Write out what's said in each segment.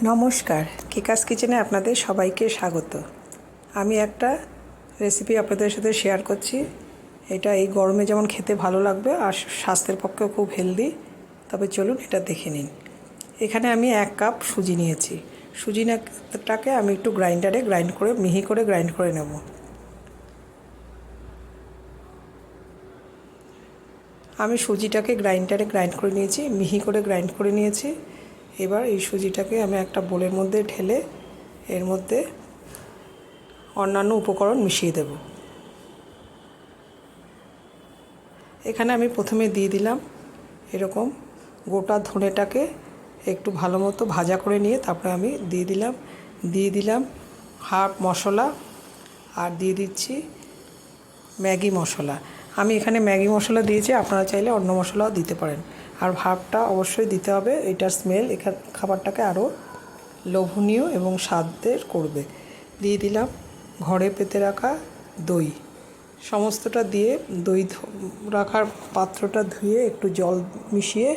নমস্কার, কেকাস কিচেনে আপনাদের সবাইকে স্বাগত। আমি একটা রেসিপি আপনাদের সাথে শেয়ার করছি। এটা এই গরমে যেমন খেতে ভালো লাগবে আর স্বাস্থ্যের পক্ষেও খুব হেলদি। তবে চলুন এটা দেখে নিন। এখানে আমি 1 কাপ সুজি নিয়েছি। সুজিটাকে আমি একটু গ্রাইন্ডারে মিহি করে গ্রাইন্ড করে নেব। আমি সুজিটাকে গ্রাইন্ডারে গ্রাইন্ড করে নিয়েছি, মিহি করে গ্রাইন্ড করে নিয়েছি। এবার এই সুজিটাকে আমি একটা বোলের মধ্যে ঢেলে এর মধ্যে অন্যান্য উপকরণ মিশিয়ে দেব। এখানে আমি প্রথমে দিয়ে দিলাম এরকম গোটা ধনেটাকে একটু ভালো মতো ভাজা করে নিয়ে তারপরে আমি দিয়ে দিলাম হাফ মশলা আর দিয়ে দিচ্ছি ম্যাগি মশলা। আমি এখানে ম্যাগি মশলা দিয়েছি, আপনারা চাইলে অন্য মশলাও দিতে পারেন। আর ভাপটা অবশ্যই দিতে হবে, এটার স্মেল খাবারটাকে আরও লোভনীয় এবং স্বাদের করবে। দিয়ে দিলাম ঘরে পেতে রাখা দই। সমস্তটা দিয়ে দই রাখার পাত্রটা ধুয়ে একটু জল মিশিয়ে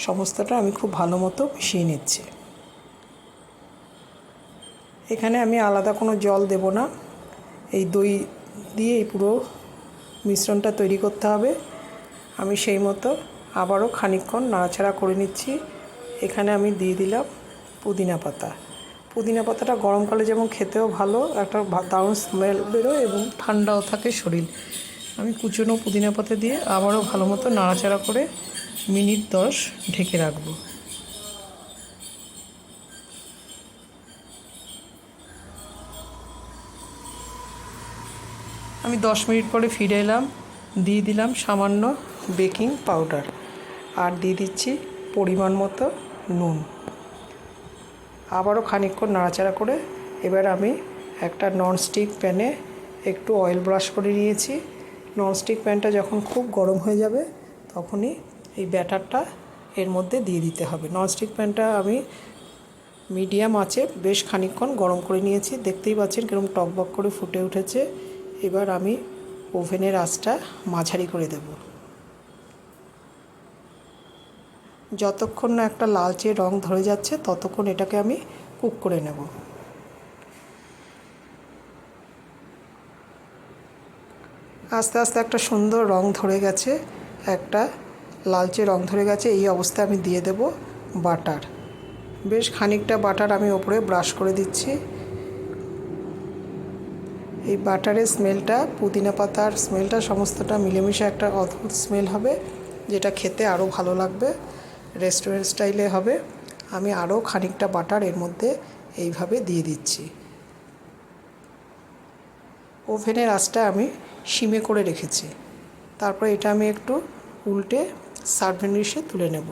সমস্তটা আমি খুব ভালো মতো মিশিয়ে নিচ্ছি। এখানে আমি আলাদা কোনো জল দেব না, এই দই দিয়েই পুরো মিশ্রণটা তৈরি করতে হবে। আমি সেই মতো আবারও খানিকক্ষণ নাড়াচাড়া করে নিচ্ছি। এখানে আমি দিয়ে দিলাম পুদিনা পাতা। পুদিনা পাতাটা গরমকালে যেমন খেতেও ভালো, একটা দারুণ স্মেল বেরোয় এবং ঠান্ডাও থাকে শরীর। আমি কুচনো পুদিনা পাতা দিয়ে আবারও ভালো মতো নাড়াচাড়া করে মিনিট 10 ঢেকে রাখবো। আমি 10 মিনিট পরে ফিরে এলাম। দিয়ে দিলাম সামান্য বেকিং পাউডার আর দিয়ে দিচ্ছি পরিমাণ মতো নুন। আবারও খানিকক্ষণ নাড়াচাড়া করে এবার আমি একটা ননস্টিক প্যানে একটু অয়েল ব্রাশ করে নিয়েছি। ননস্টিক প্যানটা যখন খুব গরম হয়ে যাবে তখনই এই ব্যাটারটা এর মধ্যে দিয়ে দিতে হবে। ননস্টিক প্যানটা আমি মিডিয়াম আঁচে বেশ খানিকক্ষণ গরম করে নিয়েছি। দেখতেই পাচ্ছেন কিরকম টকবক করে ফুটে উঠেছে। এবার আমি ওভেনের আঁচটা মাঝারি করে দেব। যতক্ষণ না একটা লালচে রং ধরে যাচ্ছে ততক্ষণ এটাকে আমি কুক করে নেব। আস্তে আস্তে একটা সুন্দর রং ধরে গেছে, একটা লালচে রং ধরে গেছে। এই অবস্থায় আমি দিয়ে দেব বাটার। বেশ খানিকটা বাটার আমি ওপরে ব্রাশ করে দিচ্ছি। এই বাটারের স্মেলটা, পুদিনা পাতার স্মেলটা সমস্তটা মিলেমিশে একটা অদ্ভুত স্মেল হবে, যেটা খেতে আরও ভালো লাগবে, রেস্টুরেন্ট স্টাইলে হবে। আমি আরও খানিকটা বাটার এর মধ্যে এইভাবে দিয়ে দিচ্ছি। ওভেনের আঁচটা আমি সিমে করে রেখেছি। তারপর এটা আমি একটু উল্টে সার্ভিং ডিশে তুলে নেব।